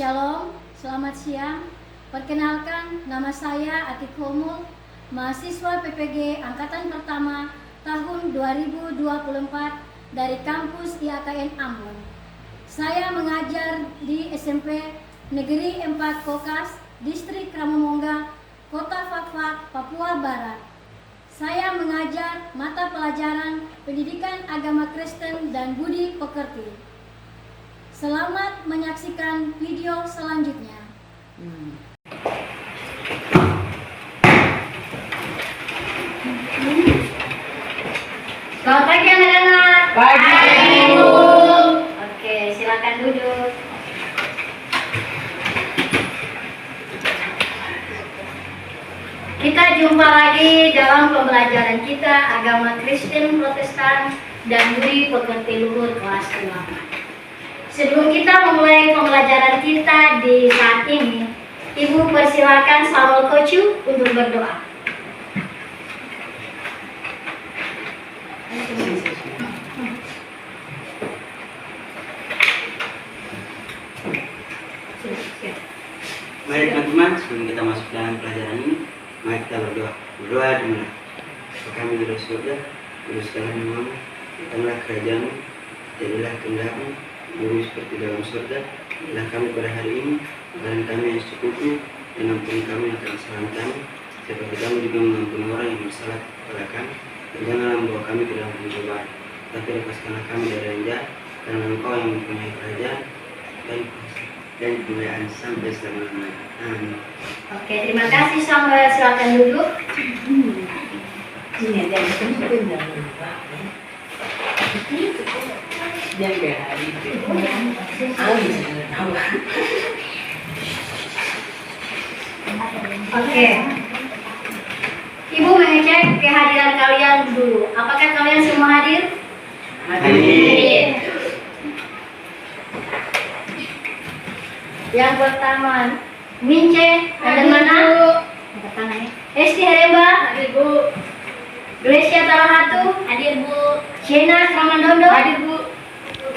Shalom, selamat siang. Perkenalkan, nama saya Atik Homul, mahasiswa PPG Angkatan Pertama tahun 2024 dari kampus IAKN Ambon. Saya mengajar di SMP Negeri 4 Kokas, Distrik Ramomongga, Kota Fakfak, Papua Barat. Saya mengajar mata pelajaran Pendidikan Agama Kristen dan Budi Pekerti. Selamat menyaksikan video selanjutnya. Selamat pagi anak-anak. Pagi. Oke, silakan duduk. Kita jumpa lagi dalam pembelajaran kita agama Kristen, Protestan, dan Budi Pekerti Luhur kelas 8. Sebelum kita memulai pembelajaran kita di saat ini, Ibu persilakan Samuel Kocu untuk berdoa. Mari teman-teman, sebelum kita masuk dalam pelajaran ini, mari kita berdoa. Berdoa dimulai. Bapa kami di dalam surga, kuduskanlah namamu, datanglah kerajaan-Mu, jadilah kehendak-Mu, bumi seperti dalam surga. Berilah kami pada hari ini makanan kami yang secukupnya, dan ampuni kami akan kesalahan kami, seperti kami juga mengampuni orang yang bersalah kepada kami. Dan janganlah membawa kami ke dalam pencobaan, tapi lepaskanlah kami dari yang jahat, karena Engkau yang mempunyai kerajaan dan kemuliaan sampai selama-lamanya. Amin. Oke, terima kasih Samuel. Silakan duduk. Ini ada yang penting jangan lupa. Jaga hari itu. Oke. Ibu mengecek kehadiran kalian dulu. Apakah kalian semua hadir? Hadir. Yang pertama, Mince, ada mana? Angkat tangan ya. Esti Heremba, hadir Bu. Glesia Talahatu, hadir Bu. Shena Ramandondo, hadir Bu.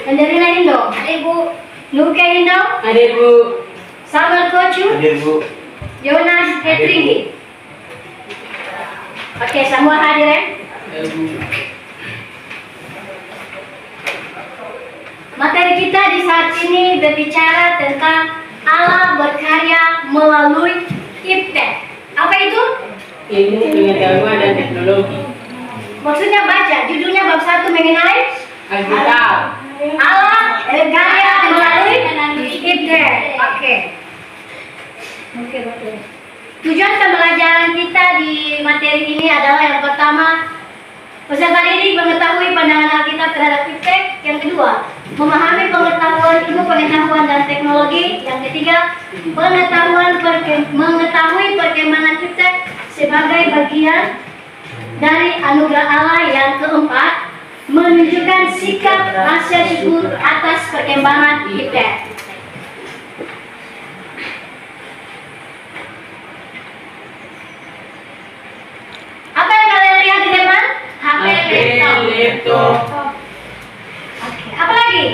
Henderina Indo, hadir Bu. Nurke Indo, Hadir Bu. Samuel Kocu, Hadir Bu. Yonas Hetringi. Oke, semua hadir ya. Materi kita di saat ini berbicara tentang Allah berkarya melalui iptek. Apa itu? Ilmu pengetahuan dan teknologi. Maksudnya baca, judulnya bab 1 mengenai Alkitab. Allah berkarya melalui iptek. Oke. Tujuan pembelajaran kita di materi ini adalah yang pertama, peserta didik mengetahui pandangan Alkitab terhadap iptek. Yang kedua, memahami ilmu pengetahuan dan teknologi. Yang ketiga, mengetahui perkembangan iptek sebagai bagian dari anugerah Allah. Yang keempat, menunjukkan sikap rasa syukur atas perkembangan iptek. Apa yang kalian lihat di depan? HP, laptop. Oke, apa lagi?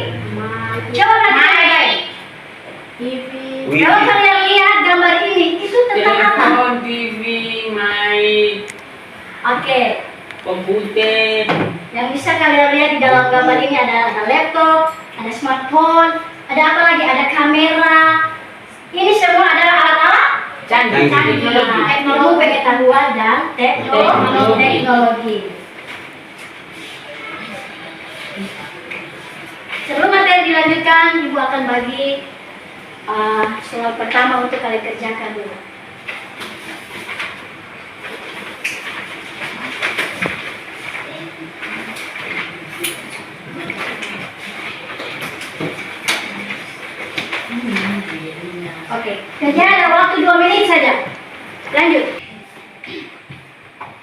Coba baik-baik. Kalau kalian lihat gambar ini, itu tentang apa? Telepon, TV, mic, Oke, komputer. yang bisa kalian lihat di dalam gambar ini ada laptop, ada smartphone, ada apa lagi? Ada kamera. Ini semua adalah alat-alat Canggih teknologi, pengetahuan dan teknologi. Sebelum materi dilanjutkan, Ibu akan bagi soal pertama untuk kalian kerjakan dulu. Oke, kerja ada waktu 2 menit saja. Lanjut.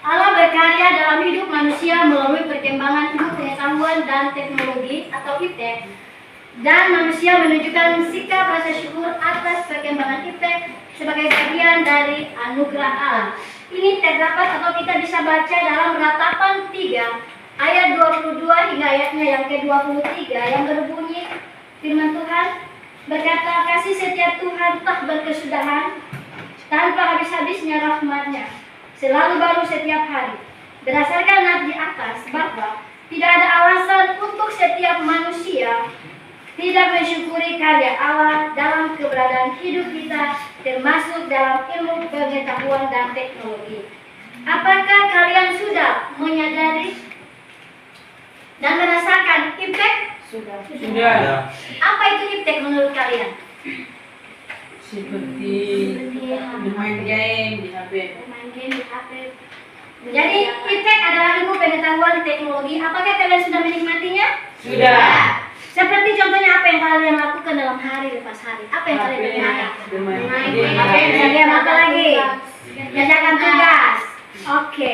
Allah berkarya dalam hidup manusia melalui perkembangan ilmu pengetahuan dan teknologi atau iptek, dan manusia menunjukkan sikap rasa syukur atas perkembangan iptek sebagai bagian dari anugerah Allah. Ini terdapat atau kita bisa baca dalam Ratapan 3 ayat 22 hingga ayatnya yang ke-23 yang berbunyi, firman Tuhan, berkata, kasih setia Tuhan tak berkesudahan, tanpa habis-habisnya rahmat-Nya, selalu baru setiap hari. Berdasarkan nas di atas bahwa tidak ada alasan untuk setiap manusia tidak mensyukuri karya Allah dalam keberadaan hidup kita, termasuk dalam ilmu pengetahuan dan teknologi. Apakah kalian sudah menyadari dan merasakan impact? Sudah. Apa itu impact menurut kalian? Seperti bermain game di HP. Bermain game di HP. Jadi impact adalah ilmu pengetahuan teknologi. Apakah kalian sudah menikmatinya? Sudah. Seperti contohnya apa yang kalian lakukan dalam hari lepas hari? Apa yang kalian kerjakan? Bermain Kemudian apa lagi? Kerjakan tugas. Oke.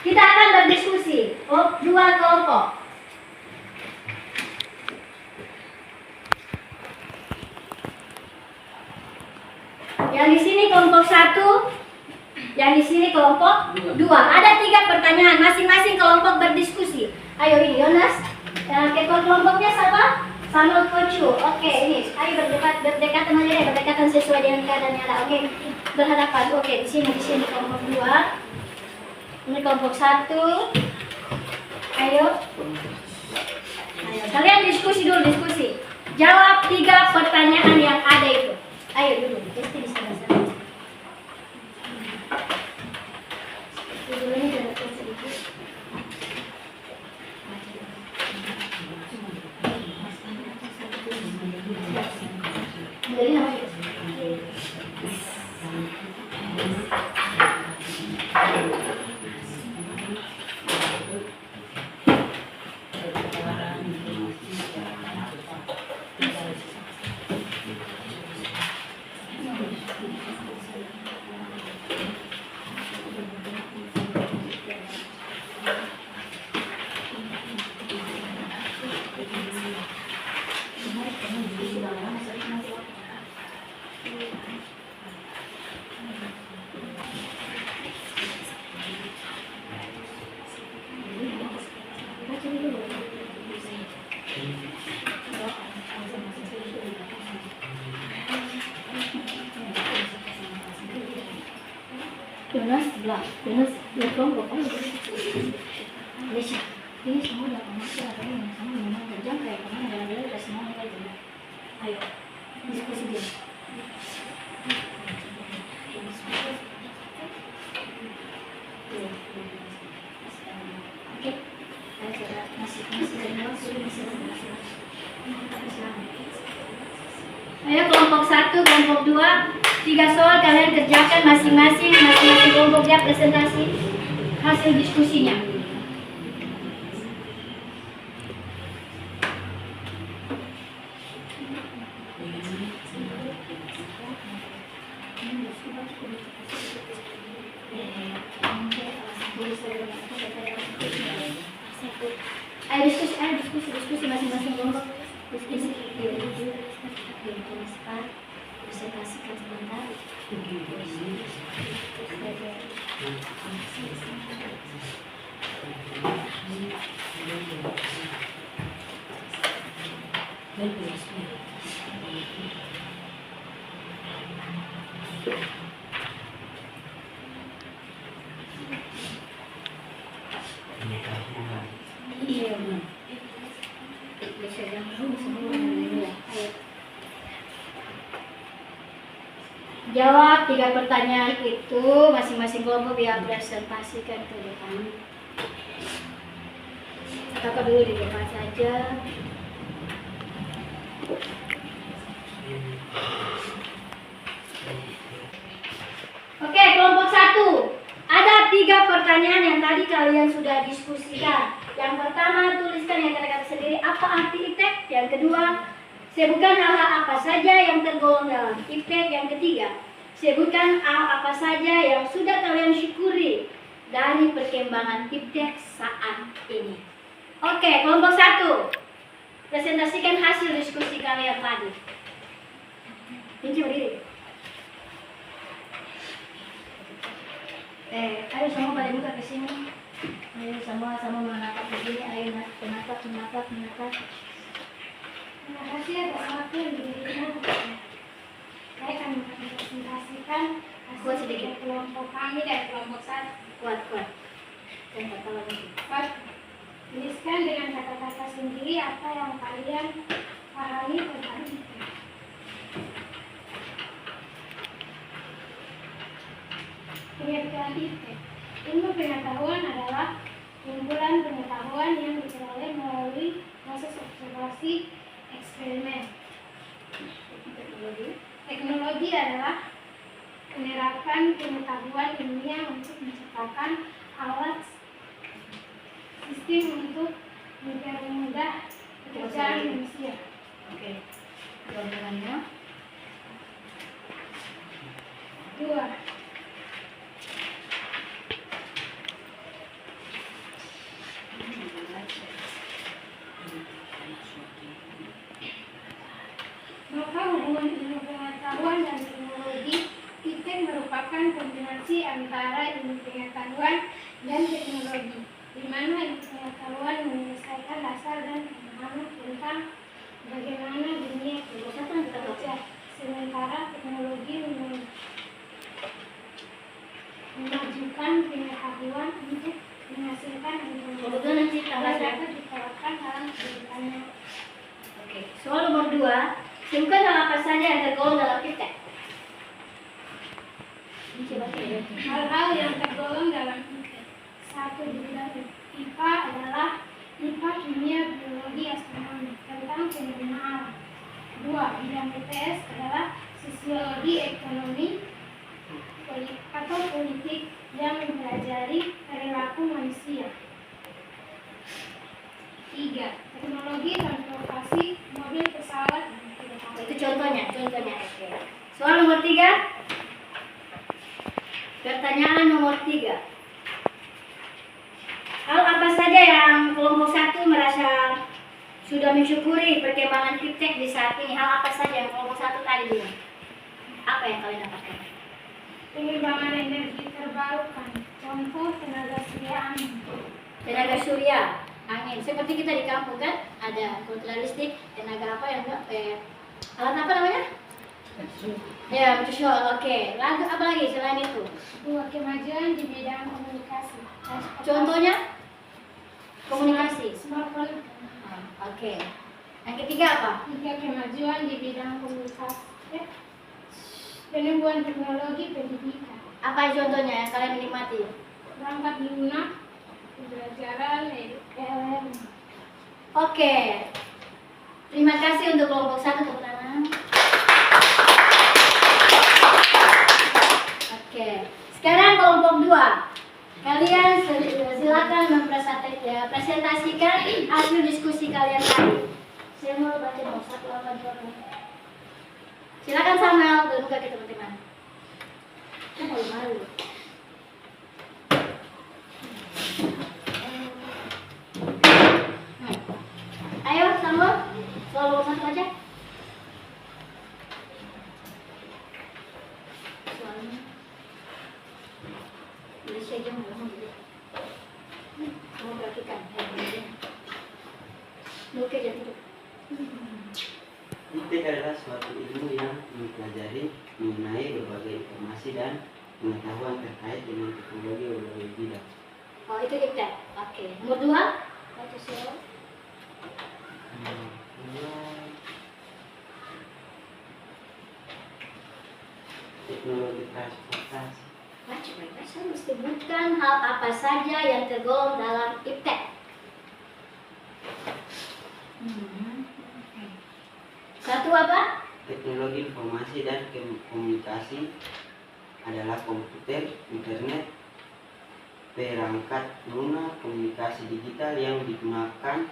Kita akan berdiskusi. Dua kelompok. Yang di sini kelompok 1, yang di sini kelompok 2. Ada 3 pertanyaan, masing-masing kelompok berdiskusi. Ayo ini Yonas. Ketua kelompoknya siapa? Samuel Kocu. Oke, ini. Ayo berdekatan aja deh, berdekatan sesuai dengan keadaannya lah. Oke, berhadapan. Oke, di sini kelompok 2. Ini kelompok 1. Ayo. Kalian diskusi dulu, diskusi. Jawab 3 pertanyaan yang ada itu. Ayo dulu, pasti bisa bahasa. Dulu ini sedikit. Jadi namanya. Yonas sebelah, Yonas lihat kelompok. Lesha, ini semua udah masuk atau yang sama memang kerja kayak kemana jalan-jalan udah semuanya kayak gini. Ayo, diskusi dia. Oke, ayo kelompok 1, kelompok 2, 3 soal kalian kerjakan masing-masing kelompok dia presentasi hasil diskusinya. Ayo diskusi masing-masing kelompok. Diskusi. Presentasikan sebentar. Jawab 3 pertanyaan itu masing-masing kelompok biar presentasikan ke depan. Kakak dulu di depan saja. Oke, kelompok 1. Ada 3 pertanyaan yang tadi kalian sudah diskusikan. Yang pertama, tuliskan yang kata-kata sendiri apa arti impact. Yang kedua, sebutkan hal-hal apa saja yang tergolong dalam impact. Yang ketiga, sebutkan hal apa saja yang sudah kalian syukuri dari perkembangan impact saat ini. Oke, kelompok 1. Presentasikan hasil diskusi kalian tadi. Pinci berdiri. Ayo semua pada buka ke sini. Ayo sama-sama menatap begini. Ayo menatap. Terima kasih atas waktu yang diberikan. Kuat sedikit. kelompok kami dan kelompok satu. Kuat. Dan kata lagi. Tuliskan dengan kata-kata sendiri apa yang kalian pahami tentang IPTEK. Pengertian IPTEK. Ilmu pengetahuan adalah kumpulan pengetahuan yang diperoleh melalui proses observasi eksperimen. Teknologi adalah penerapan pengetahuan ilmiah untuk menciptakan alat sistem untuk mempermudah pekerjaan manusia. Oke. Jawabannya. 2. Maka hubungan ilmu pengetahuan dan teknologi IPTEK merupakan kombinasi antara ilmu pengetahuan dan teknologi, di mana ilmu pengetahuan menyelesaikan dasar dan pemahaman tentang bagaimana dunia bekerja, sementara teknologi memajukan pengetahuan untuk menghasilkan Kebetulan nanti yang tambah ya. dapat diterapkan dalam kehidupannya. Oke. Soal nomor 2. Sebutkan hal apa saja yang tergolong dalam IPTEK. Ini coba ya. Hal-hal yang tergolong dalam IPTEK. 1. Di bidang IPA adalah IPA, kimia, biologi, astronomi tentang fenomena alam. 2. Bidang IPS adalah sosiologi, ekonomi, atau politik yang mempelajari perilaku manusia. 3. Teknologi transportasi, mobil, pesawat, dan kereta api. Itu contohnya. Oke. Soal nomor 3. Pertanyaan nomor 3. Hal apa saja yang kelompok 1 merasa sudah mensyukuri perkembangan IPTEK di saat ini? Hal apa saja yang kelompok 1 tadi bilang? Apa yang kalian dapatkan? Pengembangan energi terbarukan, contoh tenaga surya angin. Tenaga surya, angin. Seperti kita di kampung kan, ada kontrak listrik, tenaga apa yang alat apa namanya? Ya, mercusuar. Oke. Lalu apa lagi selain itu? 2. Kemajuan di bidang komunikasi. Contohnya komunikasi. Smartphone. Oke. Yang ketiga apa? 3. Kemajuan di bidang komunikasi. Penemuan teknologi pendidikan. Apa contohnya yang kalian menikmati? Perangkat lunak, pembelajaran, LLM. Oke. Terima kasih untuk kelompok 1 tepuk tangan. Oke. Sekarang kelompok 2. Kalian silakan mempresentasikan hasil diskusi kalian tadi. Saya mau baca nomor 1 apa 2. Silakan Samuel, buka ke teman-teman. Malu. Ayo Samuel, soal nomor 1 aja. Soalnya Indonesia aja mau perhatikan. Oke, jadi itu. IPTEK adalah suatu ilmu yang mempelajari mengenai berbagai informasi dan pengetahuan terkait dengan teknologi berbagai bidang. Oh, itu IPTEK. Oke. Nomor 2, baca soal. Teknologi transportasi. Baca, saya mesti sebutkan hal apa saja yang tergolong dalam IPTEK. Satu apa? Teknologi informasi dan komunikasi adalah komputer, internet, perangkat lunak, komunikasi digital yang digunakan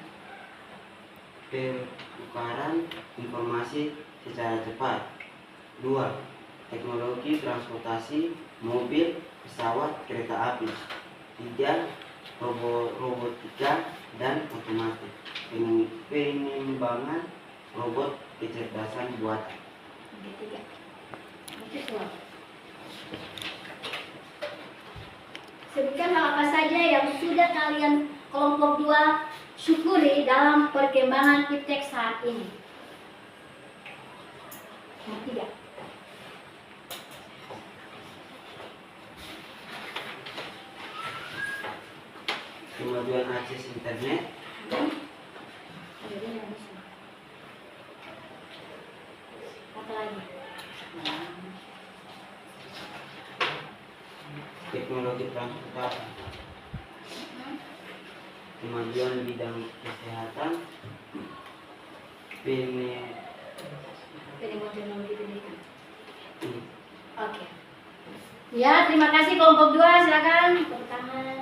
pertukaran informasi secara cepat. 2. Teknologi transportasi, mobil, pesawat, kereta api. 3. Robotika dan otomatis. Pengembangan robot, kecerdasan buatan. Tiga. Oke, soal. Sebutkan hal apa saja yang sudah kalian kelompok 2 syukuri dalam perkembangan IPTEK saat ini. Yang 3. kemajuan akses internet, Apa lagi? teknologi transportasi, kemajuan bidang kesehatan, Pengembangan teknologi pendidikan. Oke. Ya, terima kasih kelompok 2, silakan tepuk tangan.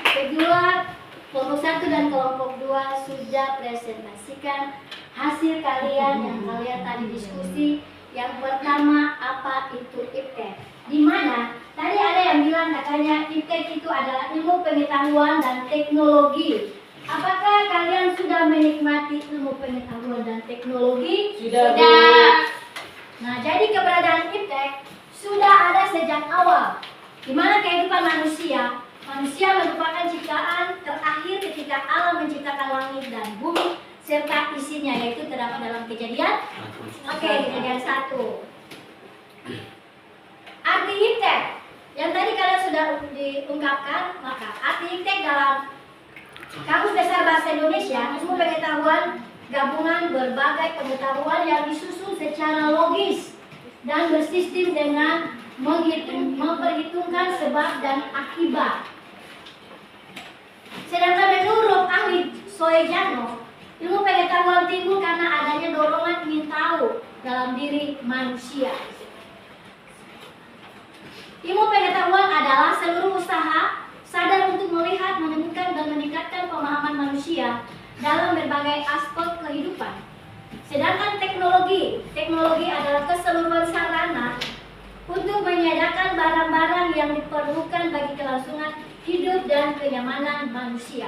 Oke, kedua, kelompok 1 dan kelompok 2 sudah presentasikan hasil kalian yang kalian tadi diskusi. Yang pertama, apa itu iptek? Di mana tadi ada yang bilang katanya iptek itu adalah ilmu pengetahuan dan teknologi. Apakah kalian sudah menikmati ilmu pengetahuan dan teknologi? Sudah. Nah, jadi keberadaan iptek sudah ada sejak awal. Di mana kehidupan manusia merupakan ciptaan terakhir ketika Allah menciptakan langit dan bumi serta isinya, yaitu terdapat dalam Kejadian. Kejadian 1. Arti iptek yang tadi kalian sudah diungkapkan, maka arti iptek dalam Kamus Besar Bahasa Indonesia, ilmu pengetahuan gabungan berbagai pengetahuan yang disusun secara logis dan bersistem dengan memperhitungkan sebab dan akibat. Sedangkan menurut ahli Soejano, ilmu pengetahuan timbul karena adanya dorongan ingin tahu dalam diri manusia. Ilmu pengetahuan adalah seluruh usaha sadar untuk melihat, menemukan, dan meningkatkan pemahaman manusia dalam berbagai aspek kehidupan. Sedangkan teknologi adalah keseluruhan sarana untuk menyediakan barang-barang yang diperlukan bagi kelangsungan hidup dan kenyamanan manusia.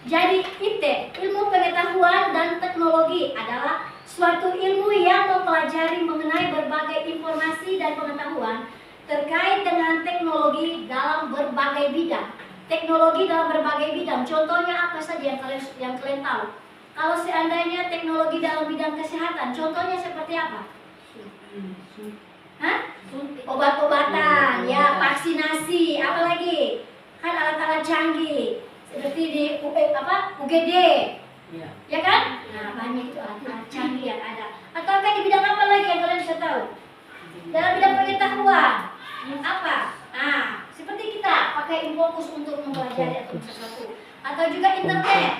Jadi iptek, ilmu pengetahuan dan teknologi adalah suatu ilmu yang mempelajari mengenai berbagai informasi dan pengetahuan terkait dengan teknologi dalam berbagai bidang. Teknologi dalam berbagai bidang, contohnya apa saja yang kalian tahu? Kalau seandainya teknologi dalam bidang kesehatan, contohnya seperti apa? Hah? Obat-obatan, ya, vaksinasi, apa lagi? Kan alat-alat canggih seperti di UGD, ya kan? Nah, banyak itu alat-alat canggih yang ada. Ataukah di bidang apa lagi yang kalian bisa tahu? Dalam bidang pengetahuan, apa? Nah, seperti kita pakai Infokus untuk mempelajari atau sesuatu, atau juga internet.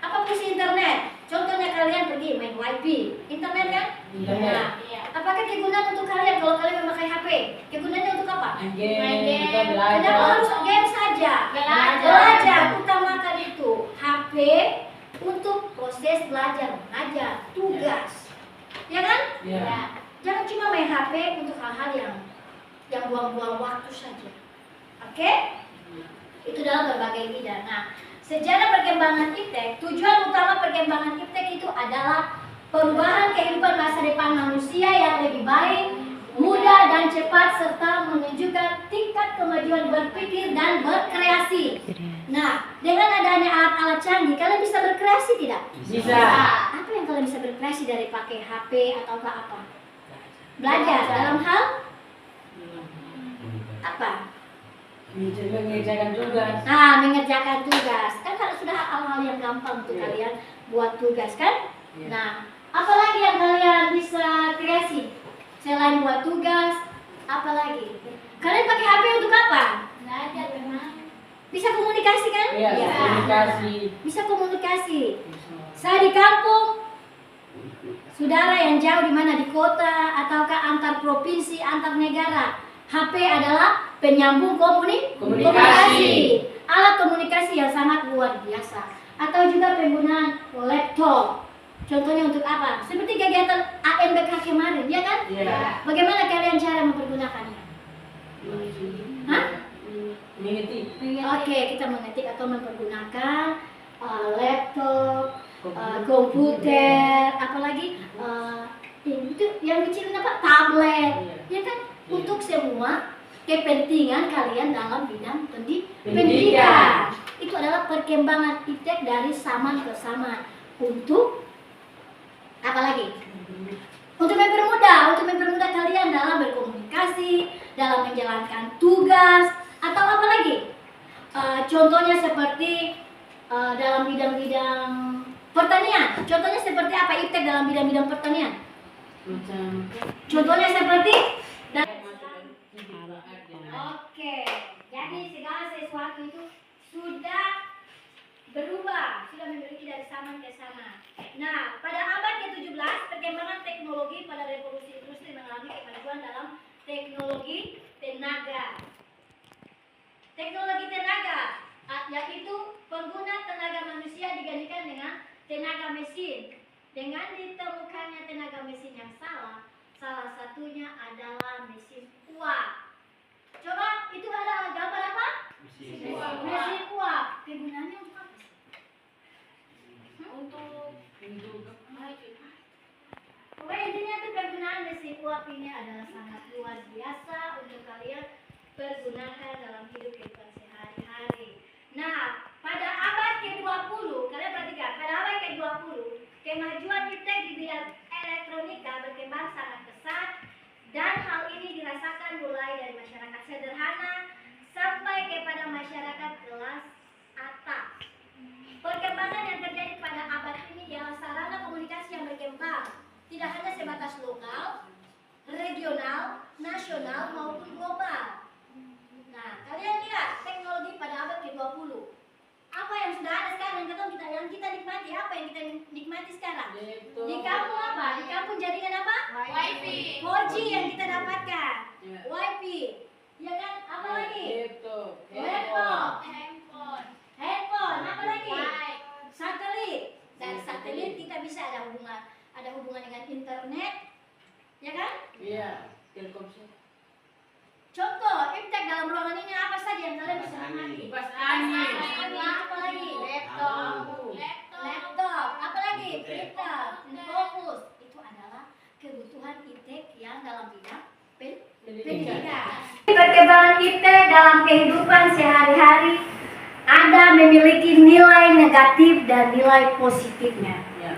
Apa fungsi internet? Contohnya kalian pergi main wifi, internet kan? Nah, apakah kegunaan untuk kalian kalau kalian memakai HP? Kegunaannya untuk apa? Main game. Kenapa harus game saja? Belajar, utamakan itu. HP untuk proses belajar, tugas, ya kan? Ya. Jangan cuma main HP untuk hal-hal yang buang-buang waktu saja. Oke? Itu dalam berbagai bidang. Nah, sejarah perkembangan iptek, tujuan utama perkembangan iptek itu adalah perubahan kehidupan masa depan manusia yang lebih baik, mudah dan cepat, serta menunjukkan tingkat kemajuan berpikir dan berkreasi. Nah, dengan adanya alat-alat canggih, kalian bisa berkreasi tidak? Bisa. Apa yang kalian bisa berkreasi dari pakai HP atau apa? Belajar dalam hal apa? Mengerjakan tugas. Nah, mengerjakan tugas. Kan sudah hal-hal yang gampang untuk kalian buat tugas kan? Nah, apalagi yang kalian bisa kreasi? Selain buat tugas, apa lagi? Kalian pakai HP untuk apa? Belajar memang. Bisa komunikasi kan? Iya, komunikasi. Bisa komunikasi. Saya di kampung, saudara yang jauh di mana, di kota ataukah antar provinsi, antar negara, HP adalah penyambung komunikasi. Alat komunikasi yang sangat luar biasa. Atau juga penggunaan laptop. Contohnya untuk apa? Seperti kegiatan AMBK kemarin, ya kan? Iya. Bagaimana kalian cara mempergunakannya? Hah? Mengerti. Oke, kita mengetik atau mempergunakan laptop, komputer, apalagi itu yang kecil apa? Tablet, ya kan? Untuk semua kepentingan kalian dalam bidang pendidikan. Itu adalah perkembangan iptek dari zaman ke zaman. Untuk apa lagi? Untuk mempermudah kalian dalam berkomunikasi, dalam menjalankan tugas, atau apa lagi? Contohnya seperti dalam bidang-bidang pertanian. Contohnya seperti apa iptek dalam bidang-bidang pertanian? Macam Contohnya seperti hiburan. Oke, jadi segala sesuatu itu sudah berubah, sudah memiliki dari zaman ke zaman. Nah, pada abad ke-17, perkembangan teknologi pada revolusi industri mengalami kemajuan dalam teknologi tenaga. Teknologi tenaga, yaitu pengguna tenaga manusia digantikan dengan tenaga mesin. Dengan ditemukannya tenaga mesin yang salah satunya adalah mesin uap. Coba, itu ada gambar apa? Mesin Mesin uap. Kegunaannya untuk apa sih? Untuk Pokoknya intinya tuh penggunaan mesin uap ini adalah sangat luar biasa untuk kalian pergunakan dalam hidup kita sehari-hari. Nah, pada abad ke-20, kalian perhatikan, pada abad ke-20, kemajuan iptek di bidang elektronika berkembang sangat pesat dan hal ini dirasakan mulai dari masyarakat sederhana sampai kepada masyarakat kelas atas. Perkembangan yang terjadi pada abad ini ialah sarana komunikasi yang berkembang, tidak hanya sebatas lokal, regional, nasional maupun global. Nah, kalian lihat teknologi pada abad ke-20. Apa yang sudah ada sekarang yang kita nikmati? Apa yang kita nikmati sekarang? laptop. Di kampung apa? Di kampung jaringan apa? Wifi. 4G yang kita dapatkan. Ya. Wi-Fi. Ya kan? Apa lagi? Laptop. Laptop. Handphone. Handphone. Apa lagi? Wifi. Satelit. Dari satelit kita bisa ada hubungan dengan internet. Ya kan? Iya, Telkomsel. Contoh, iptek dalam ruangan ini apa saja yang kalian bisa nikmati? Kipas angin. Apa lagi? Laptop. Laptop. Apa lagi? Printer. Fokus. Itu adalah kebutuhan iptek yang dalam bidang pendidikan. Perkembangan iptek dalam kehidupan sehari-hari ada memiliki nilai negatif dan nilai positifnya. Ya.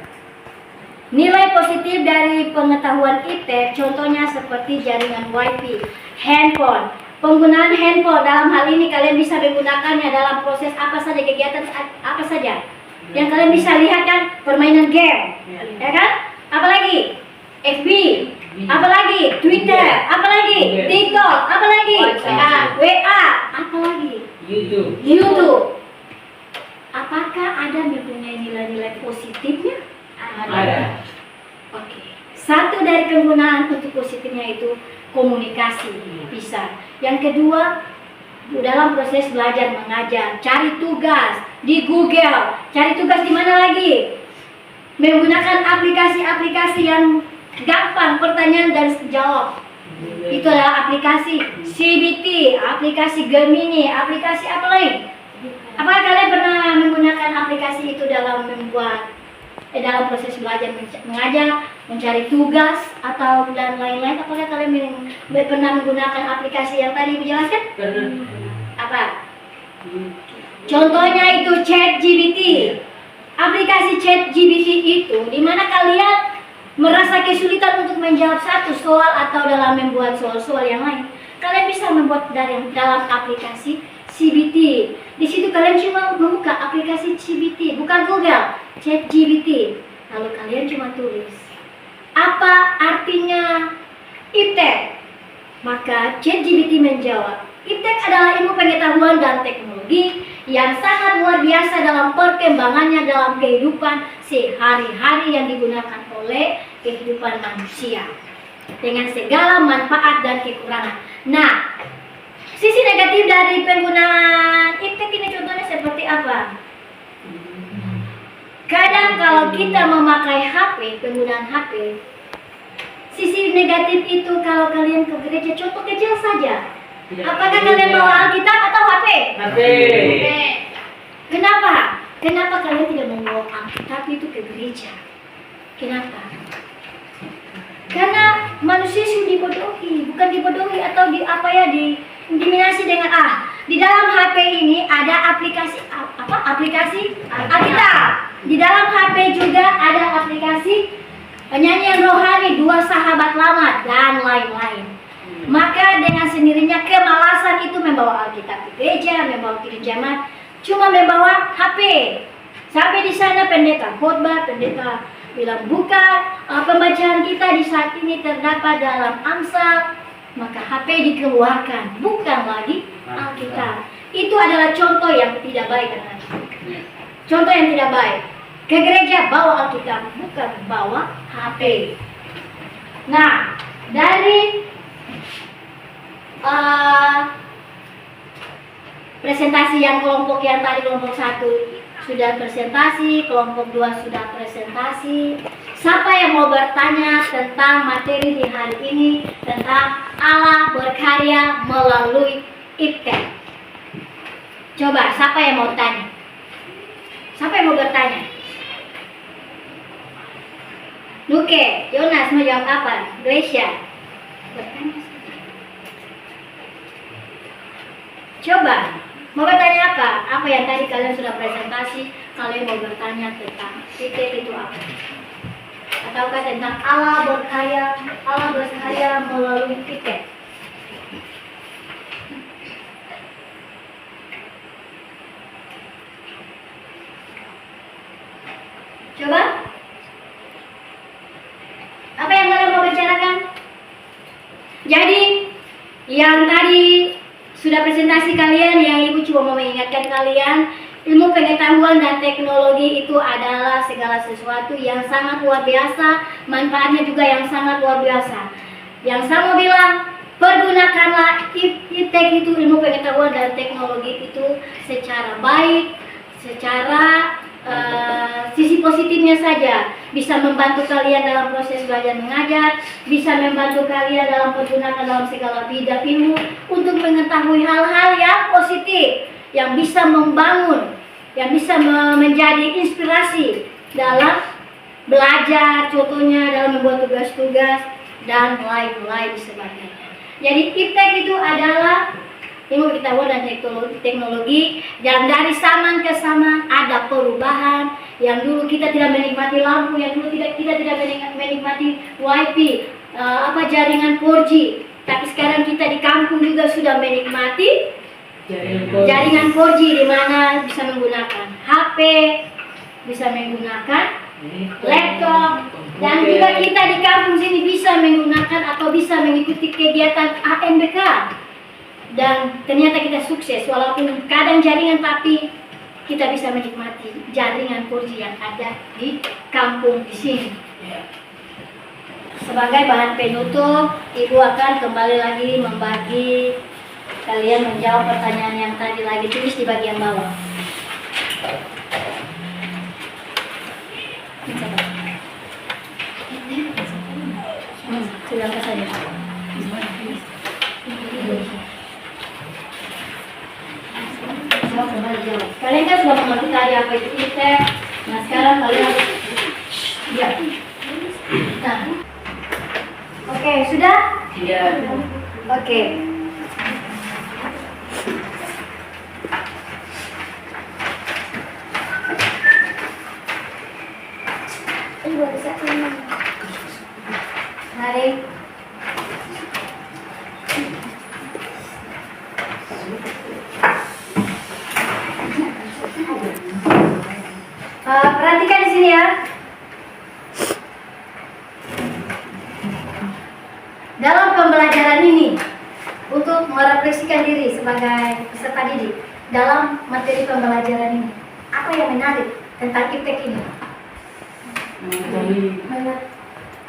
Nilai positif dari pengetahuan iptek contohnya seperti jaringan wifi, handphone. Penggunaan handphone dalam hal ini kalian bisa menggunakannya dalam proses apa saja, kegiatan apa saja. Yang kalian bisa lihat kan permainan game, ya kan? Apalagi FB, apalagi Twitter, apalagi TikTok, apalagi WA, apalagi YouTube. Apakah ada mempunyai nilai-nilai positifnya? Ada. Oke. Satu dari kegunaan untuk positifnya itu komunikasi bisa. Yang kedua, dalam proses belajar mengajar, cari tugas di Google, cari tugas di mana lagi? Menggunakan aplikasi-aplikasi yang gampang, pertanyaan dan jawab. Itu adalah aplikasi CBT, aplikasi Gemini, aplikasi apa lain? Apakah kalian pernah menggunakan aplikasi itu dalam dalam proses belajar mengajar, mencari tugas atau dan lain-lain? Apakah kalian pernah menggunakan aplikasi yang tadi dijelaskan? Apa? Contohnya itu ChatGPT. Aplikasi ChatGPT itu di mana kalian merasa kesulitan untuk menjawab satu soal atau dalam membuat soal-soal yang lain, kalian bisa membuat dalam aplikasi CBT. Di situ kalian cuma membuka aplikasi CBT, bukan Google, ChatGPT. Lalu kalian cuma tulis apa artinya iptek. Maka ChatGPT menjawab. Iptek adalah ilmu pengetahuan dan teknologi yang sangat luar biasa dalam perkembangannya dalam kehidupan sehari-hari yang digunakan oleh kehidupan manusia dengan segala manfaat dan kekurangan. Nah, sisi negatif dari penggunaan iptek ini contohnya seperti apa? Kadang kalau kita memakai HP, penggunaan HP, sisi negatif itu kalau kalian ke gereja, contoh kecil saja. Apakah kalian bawa Alkitab atau HP? HP. Kenapa? Kenapa kalian tidak membawa Alkitab itu ke gereja? Kenapa? Karena manusia sudah dibodohi, bukan dibodohi atau didominasi dengan di dalam HP ini ada aplikasi aplikasi Alkitab. Di dalam HP juga ada aplikasi penyanyian rohani, 2 sahabat lama dan lain-lain. Maka dengan sendirinya kemalasan itu membawa Alkitab ke gereja, membawa ke jemaat, cuma membawa HP. Sampai di sana pendeta khotbah, pendeta bilang bukan pembacaan kita di saat ini terdapat dalam Amsal, maka HP dikeluarkan, bukan lagi Alkitab. Itu adalah contoh yang tidak baik, anak-anak. Contoh yang tidak baik. Ke gereja bawa Alkitab, bukan bawa HP. Nah, dari presentasi yang kelompok yang tadi, kelompok 1 sudah presentasi, kelompok 2 sudah presentasi. Siapa yang mau bertanya tentang materi di hari ini, tentang Allah berkarya melalui iptek? Coba, siapa yang mau tanya? Siapa yang mau bertanya? Luke, Yonas mau jawab apa? Gracia, bertanya. Coba, mau bertanya apa? Apa yang tadi kalian sudah presentasi? Kalian mau bertanya tentang iptek itu apa? Ataukah tentang Allah berkarya melalui iptek? Coba. Apa yang kalian mau bicarakan? Jadi, yang tadi sudah presentasi kalian, yang Ibu cuma mau mengingatkan kalian, ilmu pengetahuan dan teknologi itu adalah segala sesuatu yang sangat luar biasa, manfaatnya juga yang sangat luar biasa. Yang saya mau bilang, pergunakanlah iptek itu, ilmu pengetahuan dan teknologi itu secara baik, secara sisi positifnya saja. Bisa membantu kalian dalam proses belajar mengajar, bisa membantu kalian dalam pergunakan dalam segala bidang ilmu untuk mengetahui hal-hal yang positif, yang bisa membangun, yang bisa menjadi inspirasi dalam belajar, contohnya dalam membuat tugas-tugas dan lain-lain sebagainya. Jadi iptek itu adalah ilmu pengetahuan dan teknologi yang dari zaman ke zaman ada perubahan. Yang dulu kita tidak menikmati lampu, yang dulu kita tidak menikmati wifi, jaringan 4G. Tapi sekarang kita di kampung juga sudah menikmati jaringan 4G, di mana bisa menggunakan HP, bisa menggunakan laptop, dan juga kita di kampung sini bisa menggunakan atau bisa mengikuti kegiatan AMBK. Dan ternyata kita sukses, walaupun kadang jaringan, tapi kita bisa menikmati jaringan 4G yang ada di kampung di sini. Sebagai bahan penutup, Ibu akan kembali lagi membagi kalian menjawab pertanyaan yang tadi lagi tulis di bagian bawah. Silakan saja. Kembali jawab. Kalian kan sudah mengerti tadi apa itu iptek. Nah sekarang kalian ya. Nah, oke, sudah? Iya. Oke. Mari. Perhatikan di sini ya. Dalam pembelajaran ini, untuk merefleksikan diri sebagai peserta didik dalam materi pembelajaran ini, apa yang menarik tentang iptek ini?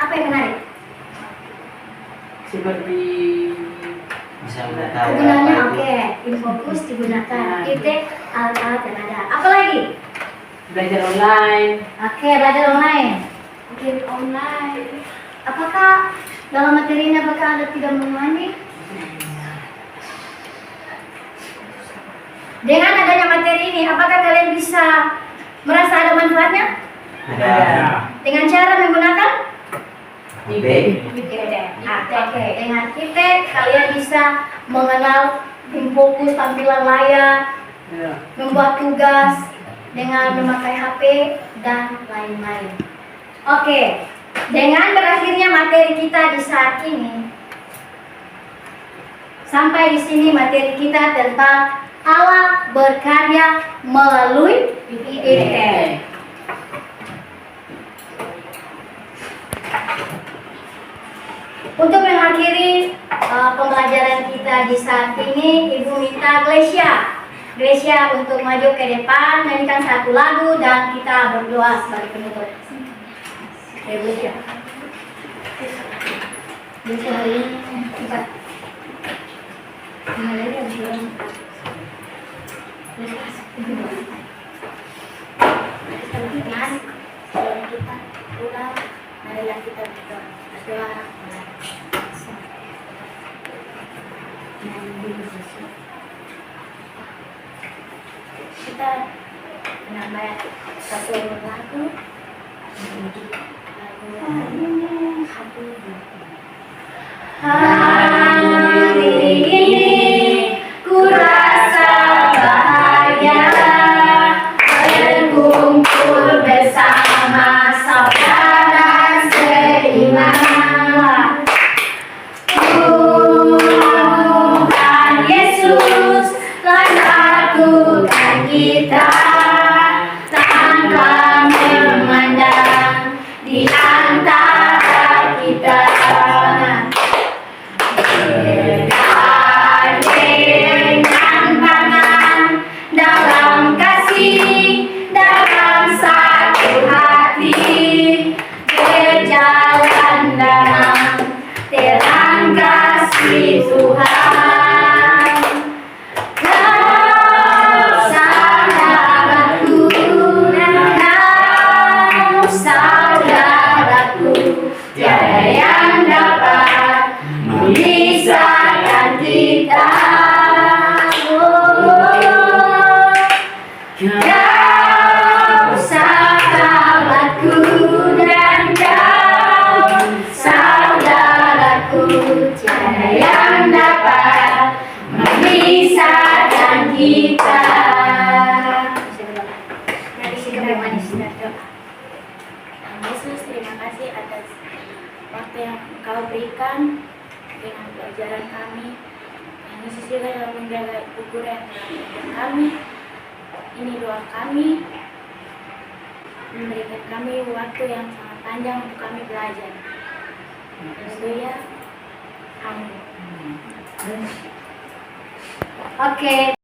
Apa yang menarik? Seperti Bisa mengetahui Kegunaannya apa itu. oke, infokus digunakan, iptek alat-alat yang ada. Apa lagi? belajar online. Oke, belajar online. Game online. Apakah dalam materi ini apakah ada tidak mengulangi? Dengan adanya materi ini, apakah kalian bisa merasa ada manfaatnya? Ada. Dengan cara menggunakan HP. Oke, dengan iptek kalian bisa mengenal infokus tampilan layar, Ya. membuat tugas dengan memakai HP dan lain-lain. Oke, dengan berakhirnya materi kita di saat ini, sampai di sini materi kita tentang Allah berkarya melalui IPT. Untuk mengakhiri pembelajaran kita di saat ini, Ibu minta Glesia untuk maju ke depan, nyanyikan satu lagu dan kita berdoa sebagai penutup. Glesia. Glesia hari ini cepat. Sebelum kita pulang, marilah kita berdoa. Kita menambah satu lagu hari ini ku rasa bahagia berkumpul bersama saudara seiman. Tuhan Yesus telah lakukan kita tanpa memandang di antara kita. Bergandengan tangan dalam kasih, dalam satu hati, berjalan dalam terang kasih Tuhan. Kau saudaraku, kau saudaraku, tiada yang dapat memisahkan kita. Kau sahabatku dan kau saudaraku, tiada yang dapat memisahkan kita. Mari kita manis berdoa. Yesus, terima kasih atas waktu yang Engkau berikan dengan pelajaran kami. Yesus juga dalam menjaga guru yang mengajar kami. Ini doa kami, memberikan kami waktu yang sangat panjang untuk kami belajar. Haleluya. Amin. Oke.